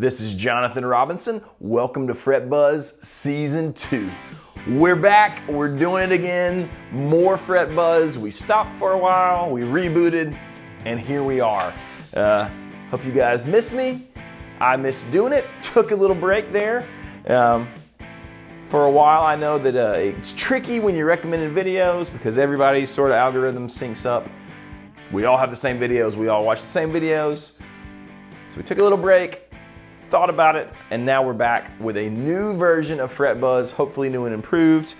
This is Jonathan Robinson. Welcome to Fret Buzz Season 2. We're back, we're doing it again. More Fret Buzz. We stopped for a while, we rebooted, and here we are. Hope you guys missed me. I missed doing it, took a little break there. For a while, I know that it's tricky when you're recommending videos because everybody's sort of algorithm syncs up. We all have the same videos, we all watch the same videos. So we took a little break, thought about it, and now we're back with a new version of Fret Buzz, hopefully new and improved.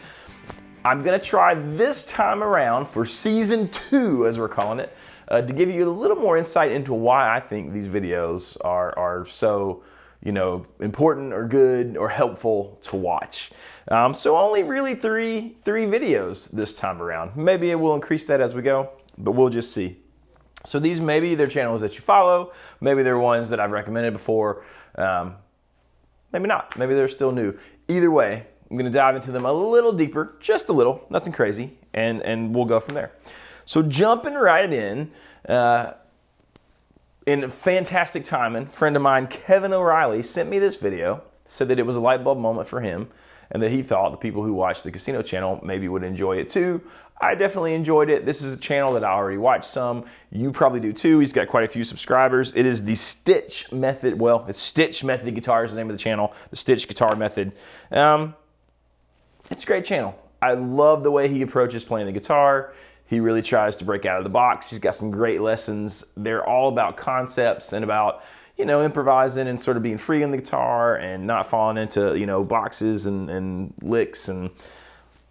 I'm gonna try this time around for Season 2, as we're calling it, to give you a little more insight into why I think these videos are so, important or good or helpful to watch. So only really three videos this time around. Maybe it will increase that as we go, but we'll just see. So these maybe they're channels that you follow, maybe they're ones that I've recommended before, maybe not, maybe they're still new. Either way, I'm gonna dive into them a little deeper, just a little, nothing crazy, and we'll go from there. So jumping right in fantastic timing, friend of mine, Kevin O'Reilly, sent me this video, said that it was a light bulb moment for him, and that he thought the people who watch the casino channel maybe would enjoy it too. I definitely enjoyed it. This is a channel that I already watched some. You probably do too. He's got quite a few subscribers. It is the Stich Method. Well, it's Stich Method Guitar is the name of the channel. The Stich Guitar Method. It's a great channel. I love the way he approaches playing the guitar. He really tries to break out of the box. He's got some great lessons. They're all about concepts and about, improvising and sort of being free on the guitar and not falling into, boxes and licks, and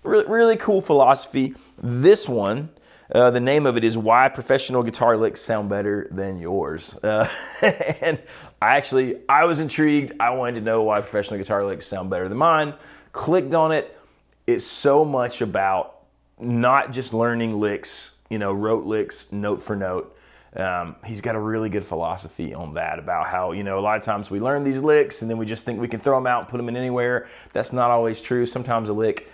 really cool philosophy. This one, the name of it is Why Professional Guitar Licks Sound Better Than Yours. And I was intrigued. I wanted to know why professional guitar licks sound better than mine. Clicked on it. It's so much about not just learning licks, rote licks, note for note. He's got a really good philosophy on that, about how, a lot of times we learn these licks and then we just think we can throw them out and put them in anywhere. That's not always true. Sometimes a lick,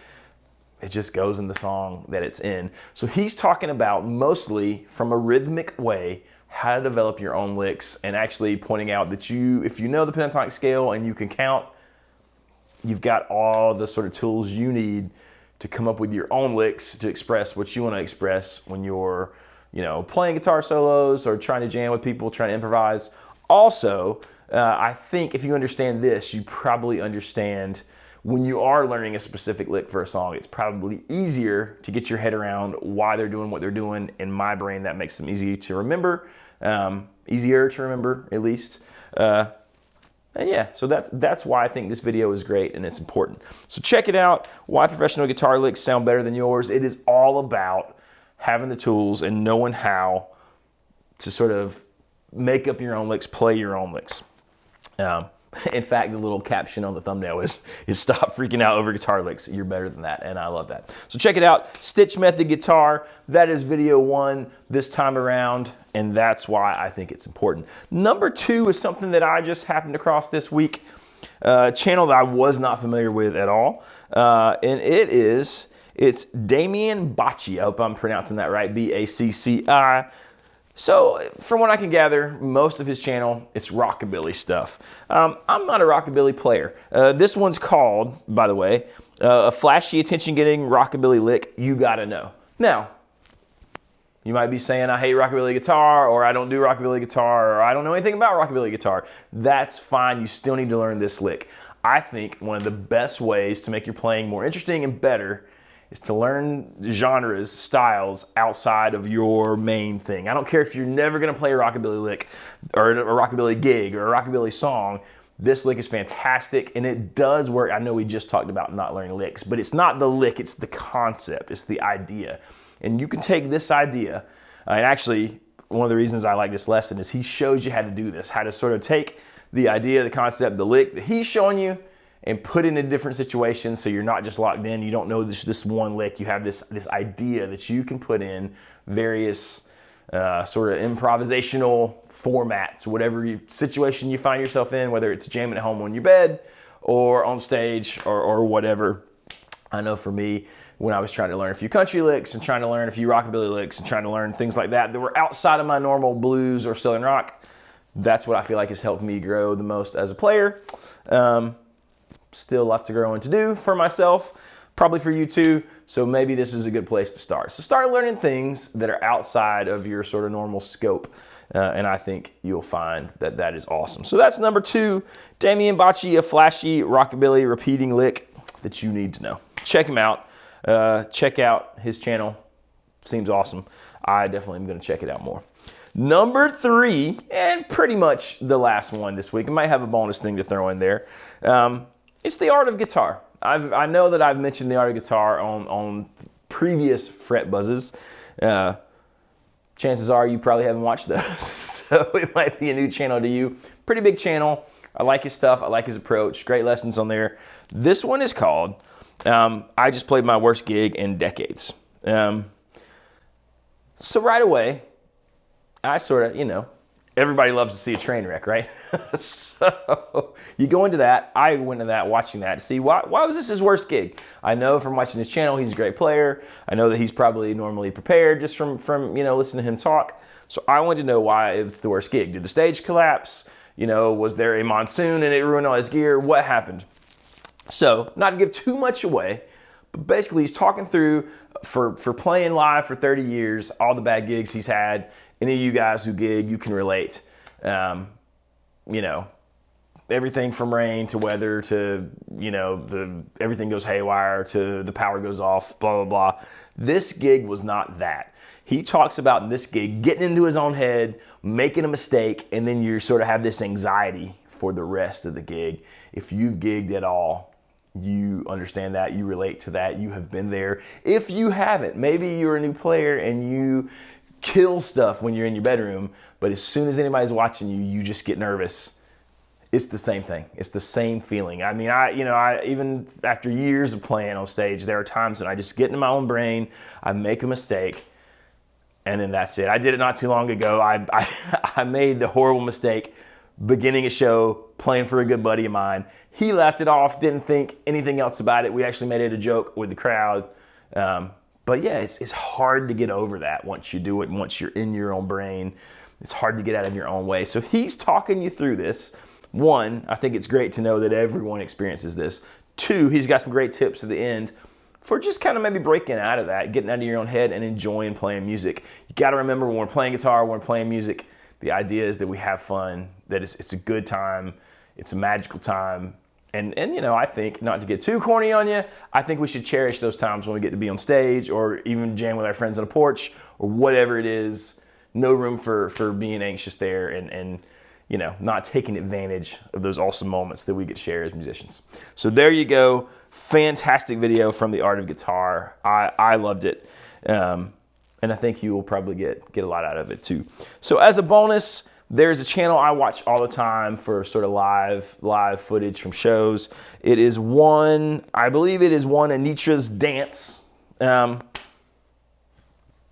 it just goes in the song that it's in. So he's talking about, mostly from a rhythmic way, how to develop your own licks, and actually pointing out that if you know the pentatonic scale and you can count, you've got all the sort of tools you need to come up with your own licks to express what you want to express when you're, playing guitar solos or trying to jam with people, trying to improvise. Also, I think if you understand this, you probably understand when you are learning a specific lick for a song, it's probably easier to get your head around why they're doing what they're doing. In my brain, that makes them easier to remember at least. And yeah, so that's why I think this video is great and it's important. So check it out, Why Professional Guitar Licks Sound Better Than Yours. It is all about having the tools and knowing how to sort of make up your own licks, play your own licks. In fact, the little caption on the thumbnail is stop freaking out over guitar licks. You're better than that, and I love that. So check it out, Stich Method Guitar. That is video 1 this time around, and that's why I think it's important. Number 2 is something that I just happened across this week, a channel that I was not familiar with at all, and it's Damian Bacci. I hope I'm pronouncing that right, B-A-C-C-I. So from what I can gather, most of his channel, it's rockabilly stuff. I'm not a rockabilly player. This one's called, by the way, a flashy attention-getting rockabilly lick you gotta know. Now, you might be saying I hate rockabilly guitar, or I don't do rockabilly guitar, or I don't know anything about rockabilly guitar. That's fine, you still need to learn this lick. I think one of the best ways to make your playing more interesting and better is to learn genres, styles outside of your main thing. I don't care if you're never gonna play a rockabilly lick or a rockabilly gig or a rockabilly song. This lick is fantastic and it does work. I know we just talked about not learning licks, but it's not the lick, it's the concept, it's the idea. And you can take this idea, and actually one of the reasons I like this lesson is he shows you how to do this, how to sort of take the idea, the concept, the lick that he's showing you, and put it in a different situation so you're not just locked in. You don't know this one lick. You have this idea that you can put in various sort of improvisational formats, whatever situation you find yourself in, whether it's jamming at home on your bed or on stage or whatever. I know for me, when I was trying to learn a few country licks and trying to learn a few rockabilly licks and trying to learn things like that were outside of my normal blues or southern rock, That's what I feel like has helped me grow the most as a player. Still lots of growing to do for myself, probably for you too. So maybe this is a good place to start. So start learning things that are outside of your sort of normal scope. And I think you'll find that that is awesome. So that's number 2, Damian Bacci, a flashy rockabilly repeating lick that you need to know. Check him out. Check out his channel. Seems awesome. I definitely am going to check it out more. Number 3, and pretty much the last one this week. I might have a bonus thing to throw in there. It's the art of guitar. I know that I've mentioned the art of guitar on previous Fret Buzzes. Chances are you probably haven't watched those, so it might be a new channel to you. Pretty big channel. I like his stuff. I like his approach. Great lessons on there. This one is called I Just Played My Worst Gig in Decades. So right away, I sort of, everybody loves to see a train wreck, right? So you go into that. I went into that, watching that to see why was this his worst gig? I know from watching his channel, he's a great player. I know that he's probably normally prepared just from listening to him talk. So I wanted to know why it's the worst gig. Did the stage collapse? Was there a monsoon and it ruined all his gear? What happened? So not to give too much away, but basically he's talking through for playing live for 30 years, all the bad gigs he's had. Any of you guys who gig, you can relate. Everything from rain to weather to, everything goes haywire to the power goes off, blah, blah, blah. This gig was not that. He talks about in this gig getting into his own head, making a mistake, and then you sort of have this anxiety for the rest of the gig. If you've gigged at all, you understand that, you relate to that, you have been there. If you haven't, maybe you're a new player and you kill stuff when you're in your bedroom, but as soon as anybody's watching you, you just get nervous. It's the same thing. It's the same feeling. I mean, I even after years of playing on stage, there are times when I just get in my own brain, I make a mistake, and then that's it. I did it not too long ago. I made the horrible mistake beginning a show, playing for a good buddy of mine. He laughed it off, didn't think anything else about it. We actually made it a joke with the crowd. But yeah, it's hard to get over that once you do it, and once you're in your own brain. It's hard to get out of your own way. So he's talking you through this. 1, I think it's great to know that everyone experiences this. 2, he's got some great tips at the end for just kind of maybe breaking out of that, getting out of your own head and enjoying playing music. You got to remember when we're playing guitar, when we're playing music, the idea is that we have fun, that it's a good time, it's a magical time. And I think, not to get too corny on you, I think we should cherish those times when we get to be on stage or even jam with our friends on a porch or whatever it is. No room for being anxious there and not taking advantage of those awesome moments that we get to share as musicians. So there you go. Fantastic video from The Art of Guitar. I loved it. And I think you will probably get a lot out of it too. So as a bonus, there's a channel I watch all the time for sort of live footage from shows. It is I believe it is Anitra's Dance.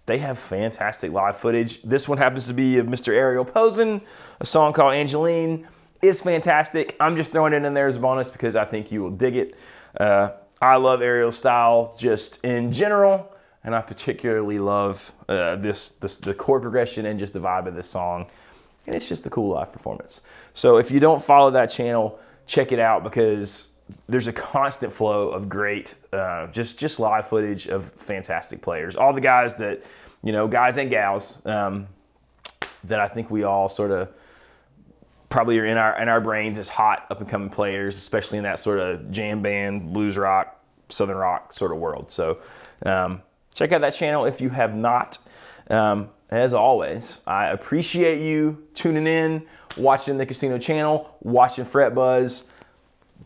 They have fantastic live footage. This one happens to be of Mr. Ariel Posen. A song called Angeline is fantastic. I'm just throwing it in there as a bonus because I think you will dig it. I love Ariel's style just in general, and I particularly love the chord progression and just the vibe of this song. And it's just a cool live performance. So if you don't follow that channel, check it out because there's a constant flow of great, just live footage of fantastic players. All the guys that, guys and gals, that I think we all sort of probably are in our brains as hot up and coming players, especially in that sort of jam band, blues rock, southern rock sort of world. So check out that channel if you have not. As always, I appreciate you tuning in, watching the Casino channel, watching Fret Buzz.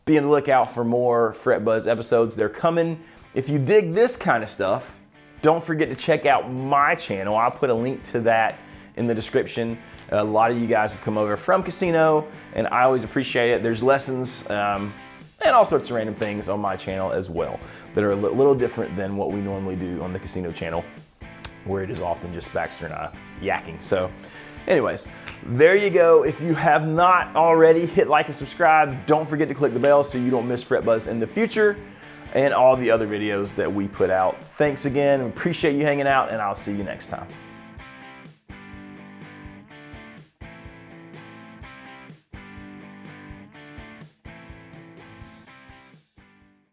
Be on the lookout for more Fret Buzz episodes. They're coming. If you dig this kind of stuff, don't forget to check out my channel. I'll put a link to that in the description. A lot of you guys have come over from Casino, and I always appreciate it. There's lessons and all sorts of random things on my channel as well that are a little different than what we normally do on the Casino channel, where it is often just Baxter and I yakking. So anyways, there you go. If you have not already, hit like and subscribe. Don't forget to click the bell so you don't miss Fret Buzz in the future and all the other videos that we put out. Thanks again. Appreciate you hanging out, and I'll see you next time.